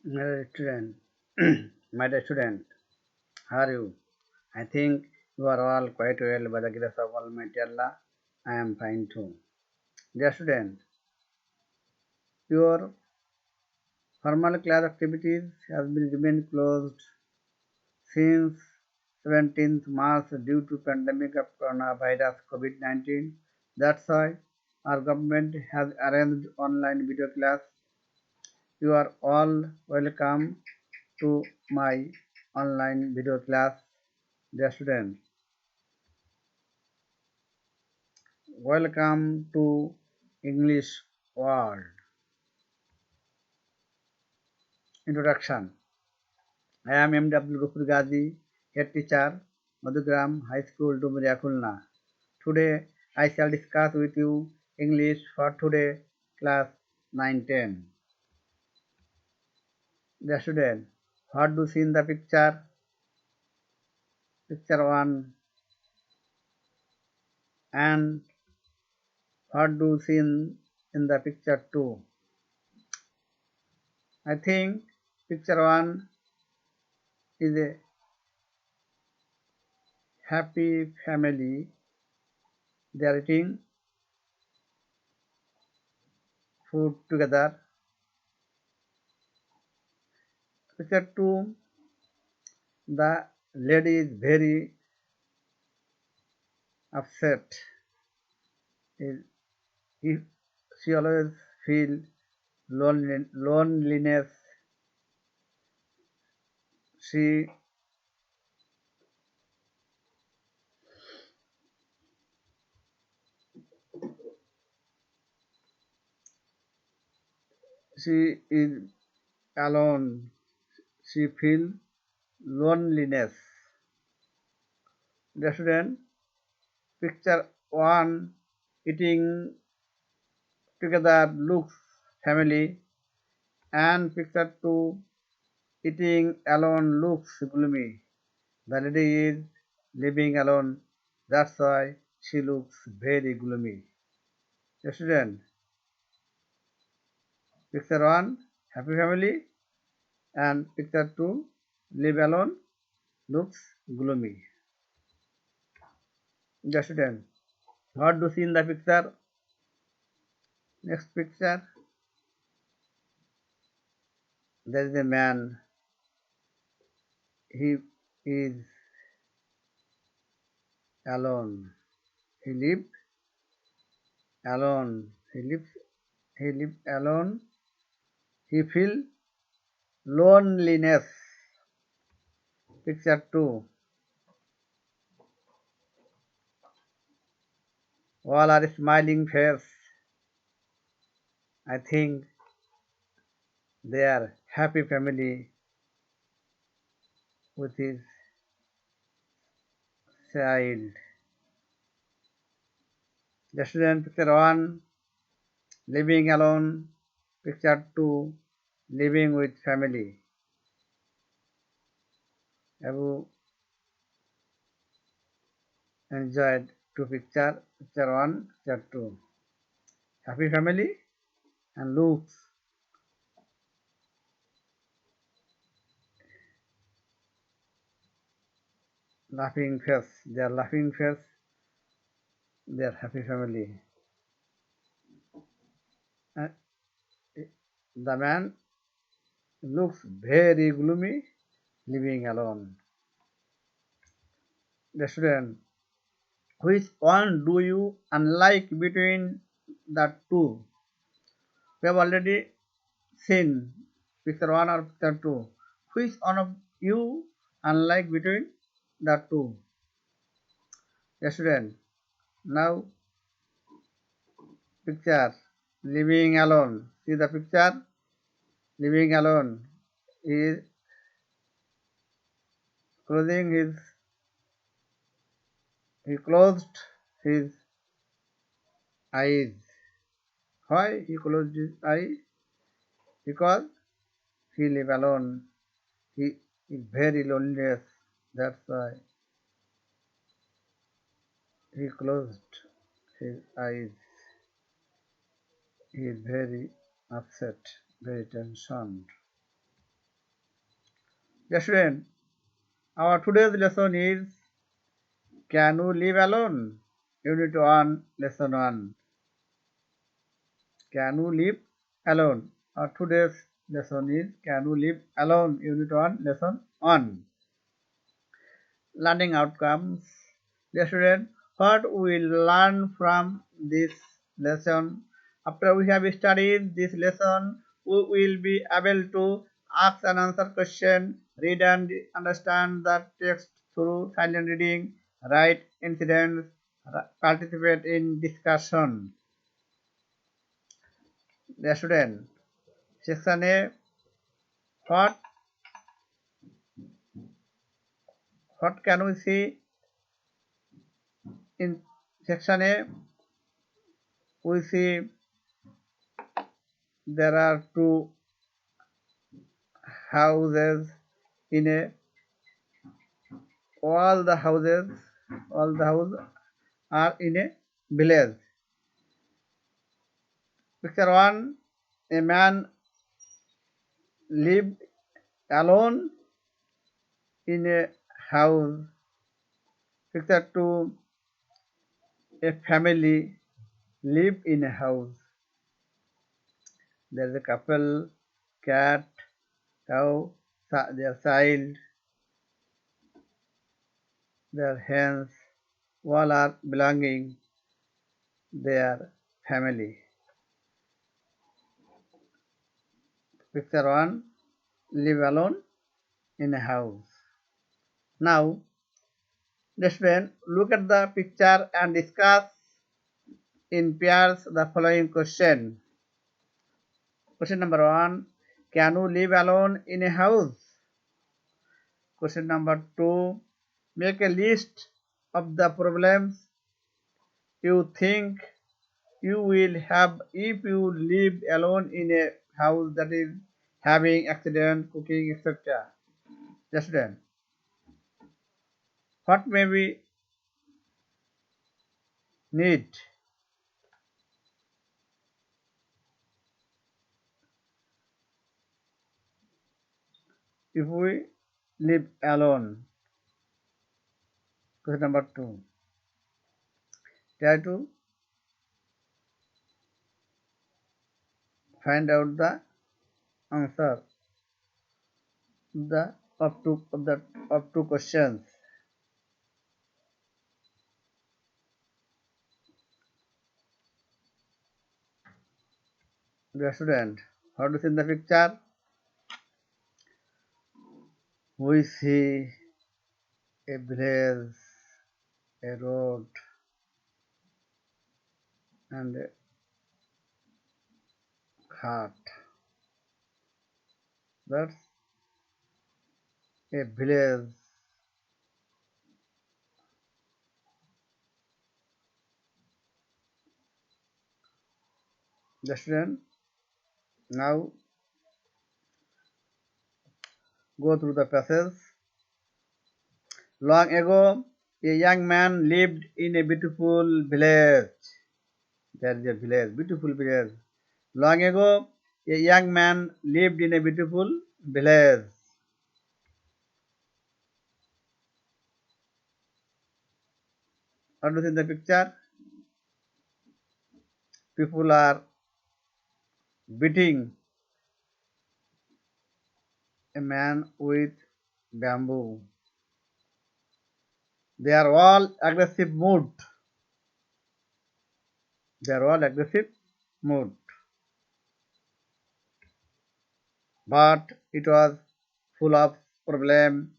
My dear student, my dear student, how are you? I think you are all quite well by the grace of Almighty Allah. I am fine too. Dear student, your formal class activities has been remained closed since 17th March due to pandemic of coronavirus COVID-19. That's why our government has arranged online video class. You are all welcome to my online video class. Dear students, welcome to English World. Introduction. I am M. W. Gufur Ghazi, head teacher, Madhugram High School, Dumuria, Khulna. Today I shall discuss with you English for today, class 9-10. The student, what do you see in the picture? Picture 1, and what do you see in the picture 2? I think picture 1 is a happy family. They are eating food together. Picture 2, the lady is very upset. Is- If she always feel loneliness, she she is alone. She feel loneliness. The student, picture 1, eating together looks family, and picture 2, eating alone looks gloomy. The lady is living alone, that's why she looks very gloomy. The student, picture 1, happy family, and picture 2, live alone looks gloomy. The student, what do you see in the picture? Next picture, there is a man. He is alone. He lives alone. He lives alone. He feel loneliness. Picture 2. All are smiling face. I think they are happy family with his child. The student, picture 1, living alone. Picture 2, living with family. Have you enjoyed two picture? Picture 1, picture 2. Happy family and looks laughing face. They are laughing face. They are happy family. And the man looks very gloomy, living alone. The student, which one do you unlike between the two? We have already seen picture 1 or picture 2. Which one of you unlike between the two? The student, now picture living alone. See the picture? Living alone. He is closing his he closed his eyes. Why he closed his eye? Because he live alone. He is very loneliness. That's why he closed his eyes. He is very upset, very tensioned. Dear student, our today's lesson is Can you live alone? Unit 1, Lesson 1. Can you live alone? Our today's lesson is Can you live alone? Unit 1, Lesson 1. Learning outcomes. Dear student, what we will learn from this lesson? After we have studied this lesson, we will be able to ask and answer question, read and understand the text through silent reading, write incidents, participate in discussion. Dear student, section A, what what can we see in section A? We see there are two houses in a all the houses are in a village. Picture 1, a man lived alone in a house. Picture 2, a family lived in a house. There is a couple, cat, cow, their child, their hens, all are belonging their family. Picture 1, live alone in a house. Now, let's look at the picture and discuss in pairs the following question. Question number 1, can you live alone in a house? Question number 2, make a list of the problems you think you will have if you live alone in a house, that is having accident, cooking, etc. Just then, what may we need if we live alone? Question number 2. Try to find out the answer the of two questions. Dear student, how to see in the picture? We see a village, a road, and a cart. That's a village. The student, now go through the passage. Long ago, a young man lived in a beautiful village. There is a village, beautiful village. Long ago, a young man lived in a beautiful village. What do you see in the picture? People are beating a man with bamboo. They are all aggressive mood. They are all aggressive mood. But it was full of problems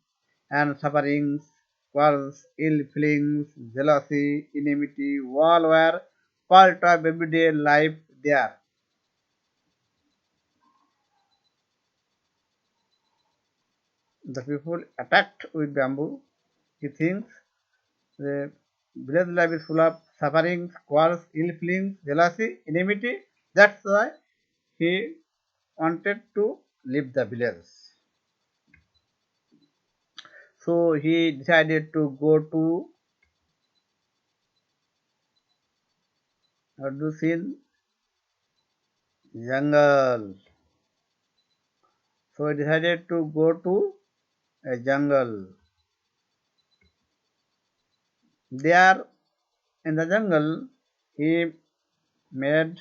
and sufferings, quarrels, ill feelings, jealousy, enmity, all were part of everyday life there. The people attacked with bamboo. He thinks the village life is full of sufferings, quarrels, ill feelings, jealousy, enmity. That's why he wanted to leave the village. So he decided to go to Ardusin jungle. So he decided to go to a jungle. There in the jungle, he made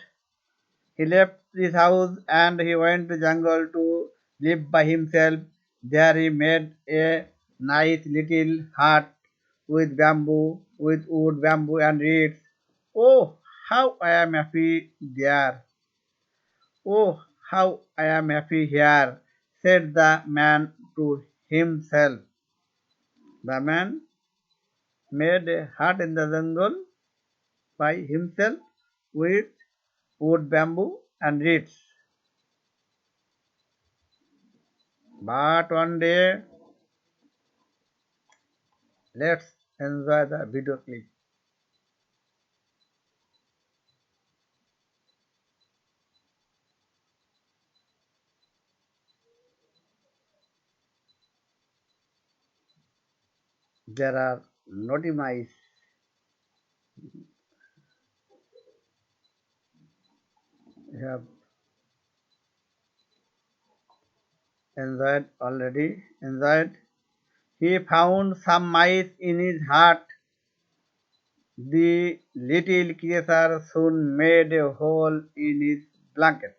he left his house and he went to jungle to live by himself. There he made a nice little hut with bamboo, with wood, bamboo and reeds. Oh, how I am happy there! Oh, how I am happy here! Said the man to himself. The man made a hut in the jungle by himself with wood, bamboo and reeds. But one day, let's enjoy the video clip. There are naughty mice. We have enjoyed already. Enjoyed. He found some mice in his hut. The little creature soon made a hole in his blanket.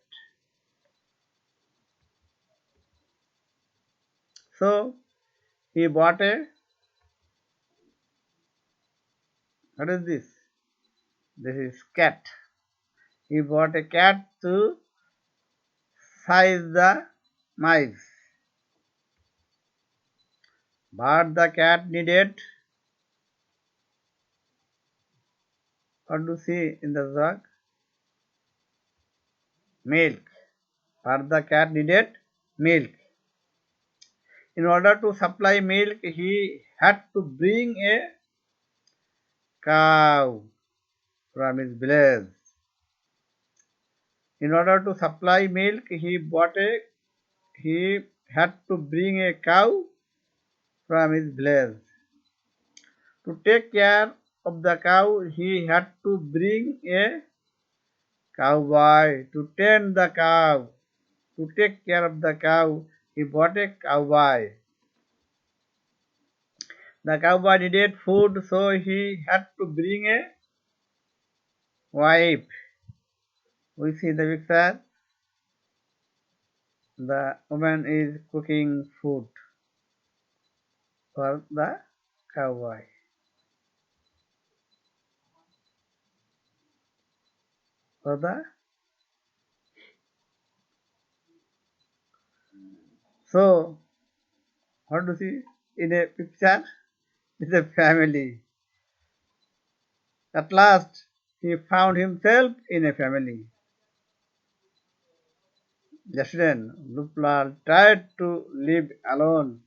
So he bought a, what is this? This is cat. He bought a cat to size the mice. But the cat needed, what do you see in the jug? Milk. But the cat needed milk. In order to supply milk, he had to bring a cow from his village. In order to supply milk, he had to bring a cow from his village. To take care of the cow, he had to bring a cowboy to tend the cow. To take care of the cow, he bought a cowboy. The cowboy needed food, so he had to bring a wife. We see the picture. The woman is cooking food for the cowboy. For the so what do you see in a picture? It's a family. At last he found himself in a family. Yesterday, Lupla tried to live alone.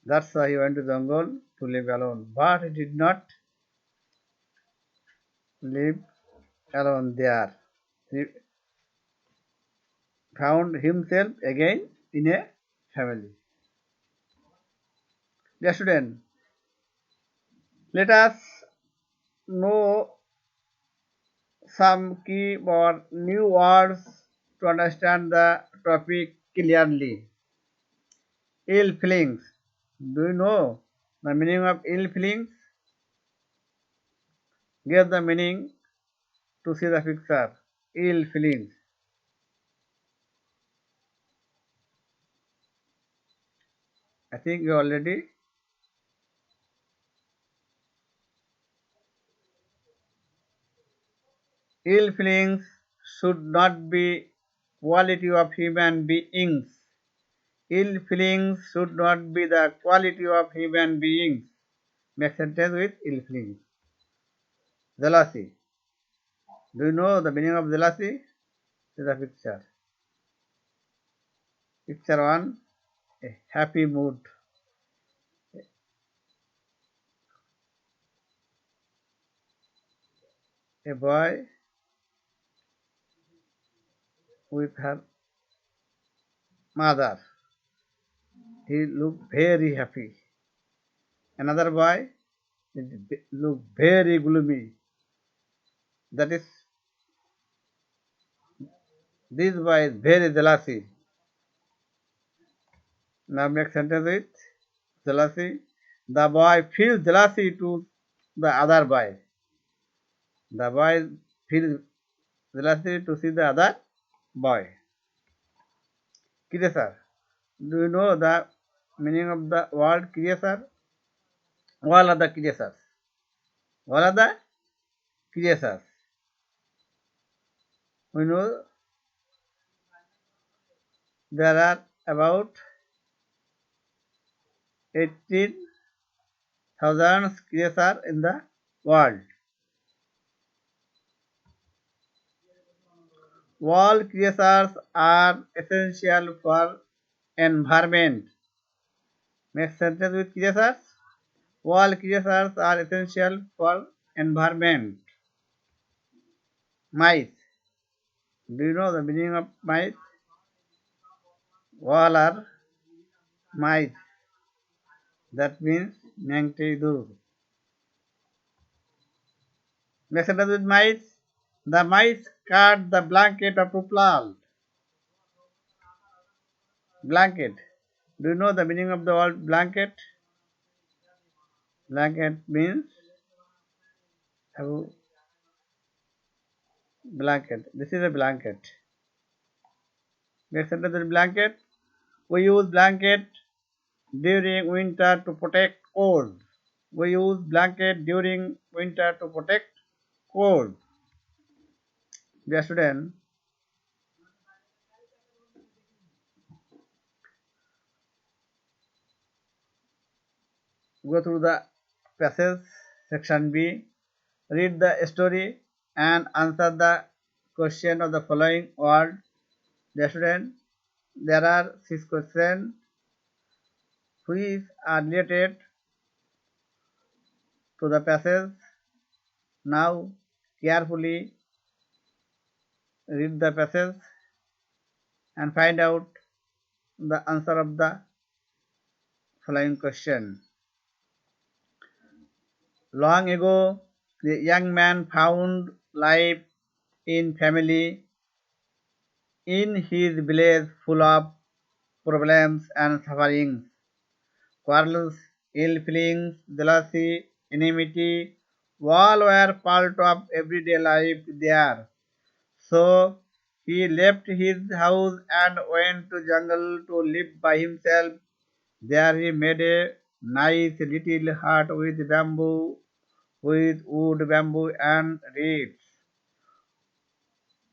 That's why he went to the jungle to live alone. But he did not live alone there. He found himself again in a family. Dear student, let us know some key or new words to understand the topic clearly. Ill feelings. Do you know the meaning of ill feelings? Give the meaning to see the picture. Ill feelings. I think you already. Ill feelings should not be quality of human beings. Ill feelings should not be the quality of human beings. Make sentence with ill feelings. Jealousy. Do you know the meaning of jealousy? See the picture. Picture 1, a happy mood. A boy with her mother. He looked very happy. Another boy looked very gloomy. That is, this boy is very jealousy. Now make sentence with jealousy. The boy feels jealousy to the other boy. The boy feels jealousy to see the other boy. Creator. Do you know the meaning of the word creator? All are the creators. All are the creators. We know there are about 18,000 creators in the world. All creators are essential for environment. Make sentence with creators. All creators are essential for environment. Mice. Do you know the meaning of mice? All are mice. That means Nangtidur. Make sentence with mice. The mice cut the blanket of Uplal. Blanket. Do you know the meaning of the word blanket? Blanket means blanket. This is a blanket. Make sentence with blanket. We use blanket during winter to protect cold. We use blanket during winter to protect cold. Dear student, go through the passage section B, read the story and answer the question of the following word. Dear student, there are 6 questions which are related to the passage. Now carefully read the passage and find out the answer of the following question. Long ago, the young man found life in family in his village full of problems and sufferings. Quarrels, ill feelings, jealousy, enmity, all were part of everyday life there. So he left his house and went to jungle to live by himself. There he made a nice little hut with bamboo, with wood, bamboo, and reeds.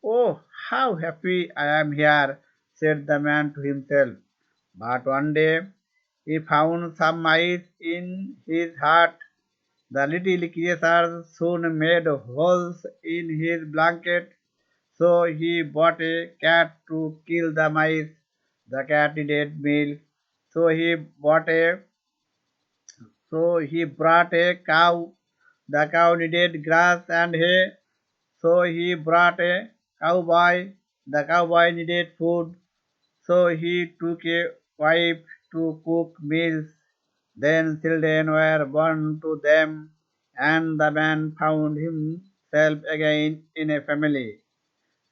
Oh, how happy I am here, said the man to himself. But one day he found some mice in his hut. The little creature soon made holes in his blanket, so he bought a cat to kill the mice. The cat needed milk, so he brought a cow. The cow needed grass and hay, so he brought a cowboy. The cowboy needed food, so he took a wife to cook meals. Then children were born to them, and the man found himself again in a family.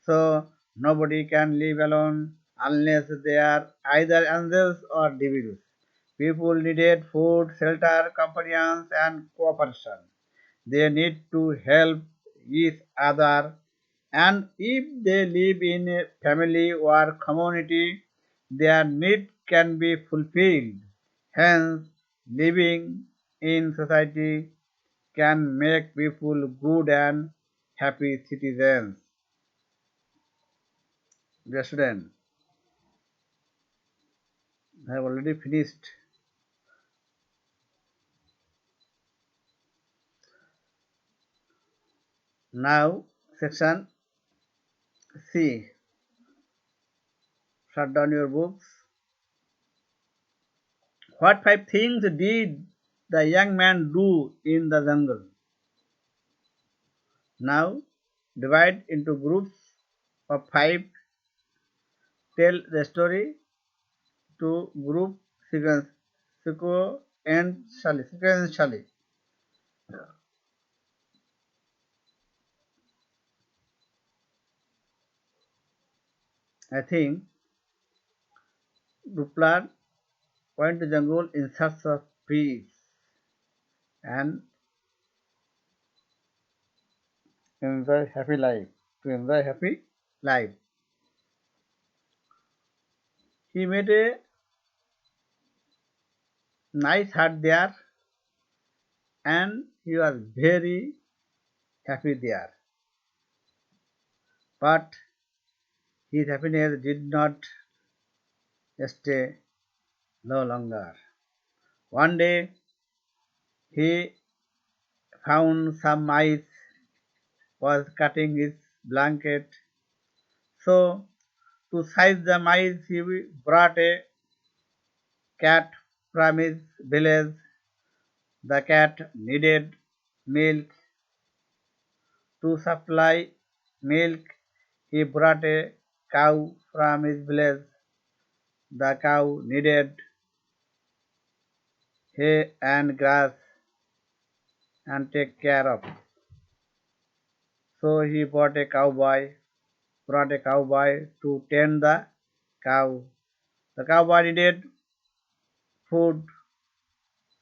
So nobody can live alone unless they are either angels or devils. People needed food, shelter, companions, and cooperation. They need to help each other, and if they live in a family or community, their need can be fulfilled. Hence, living in society can make people good and happy citizens. Dear student, I have already finished. Now, section C. Shut down your books. What 5 things did the young man do in the jungle? Now, divide into groups of 5. Tell the story to group sequentially. I think Ruplar went to jungle in search of peace and enjoy happy life. To enjoy happy life, he made a nice hut there, and he was very happy there. But his happiness did not stay no longer. One day he found some mice was cutting his blanket. So to size the mice he brought a cat from his village. The cat needed milk. To supply milk he brought a cow from his village. The cow needed hay and grass and take care of. So he brought a cowboy to tend the cow. The cowboy needed food,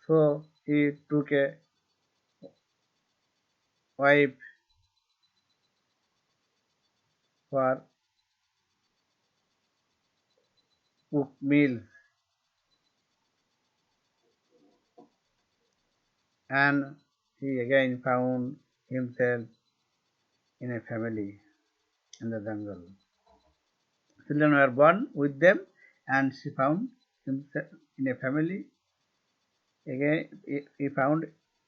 so he took a wife for cook meals, and he again found himself in a family in the jungle. Children were born with them, and she found himself in a family. Again, he found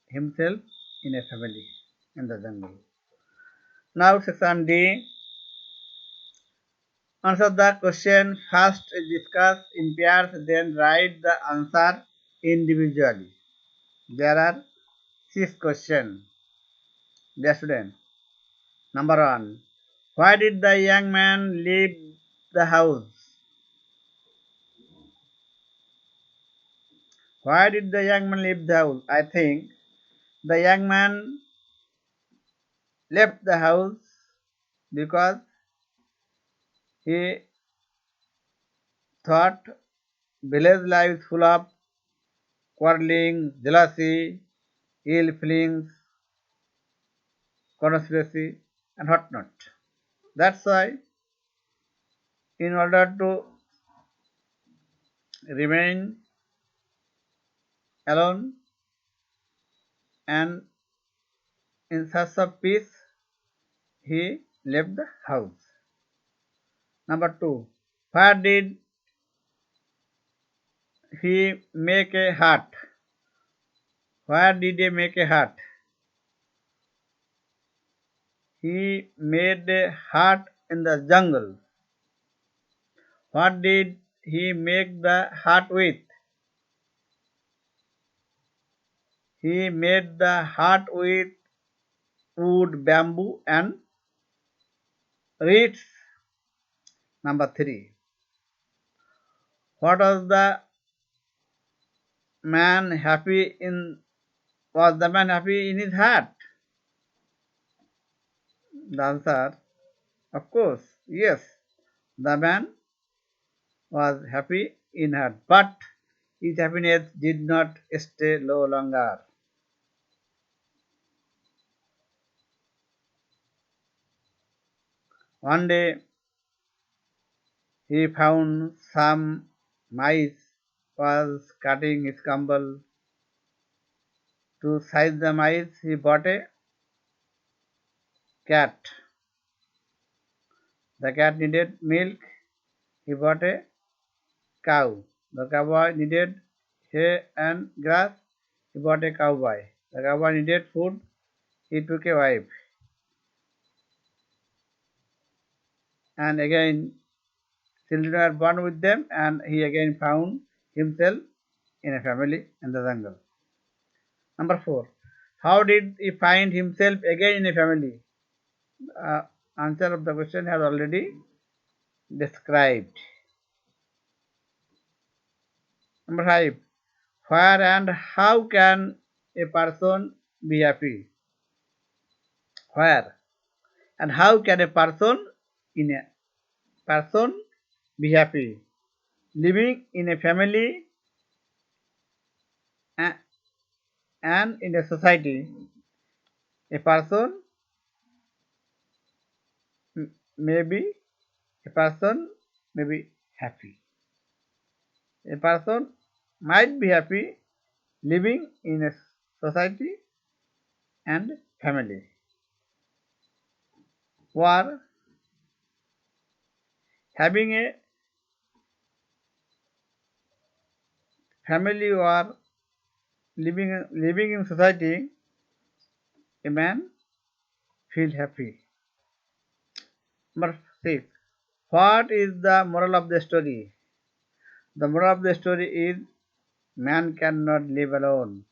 himself in a family in the jungle. Now, section D. Answer the question first, discuss in pairs, then write the answer individually. There are 6 questions. Dear student, number 1. Why did the young man leave the house? Why did the young man leave the house? I think the young man left the house because he thought village life is full of quarreling, jealousy, ill feelings, conspiracy, and whatnot. That's why, in order to remain alone and in search of peace, he left the house. Number 2. Where did he make a hut? Where did he make a hut? He made a hut in the jungle. What did he make the hut with? He made the hut with wood, bamboo, and reeds. Number 3. What was the man happy in? Was the man happy in his hut? The answer, of course, yes. The man was happy in hut, but his happiness did not stay no longer. One day he found some mice was cutting his kumble. To size the mice, he bought a cat. The cat needed milk. He bought a cow. The cowboy needed hay and grass. He bought a cowboy. The cowboy needed food. He took a wife. And again, children were born with them, and he again found himself in a family in the jungle. Number 4. How did he find himself again in a family? Answer of the question has already described. Number 5. Where and how can a person be happy? Where and how can a person be happy? Living in a family and in a society, a person may be a person may be happy. A person might be happy living in a society and family, or having a family or living in society, a man feel happy. Number 6. What is the moral of the story? The moral of the story is man cannot live alone.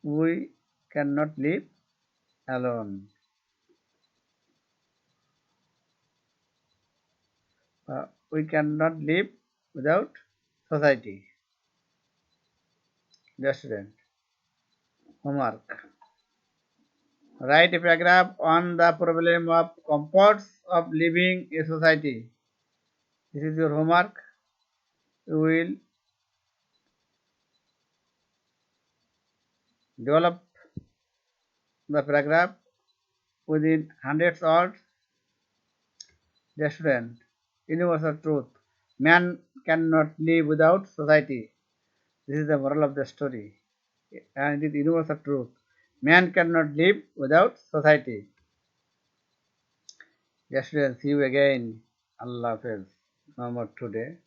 We cannot live alone. We cannot live without society. The student. Homework. Write a paragraph on the problem of comforts of living in society. This is your homework. You will develop the paragraph within hundreds words. The student. Universal truth. Man cannot live without society. This is the moral of the story. And it is universal truth. Man cannot live without society. Yes, students, see you again. Allah Hafiz. No more today.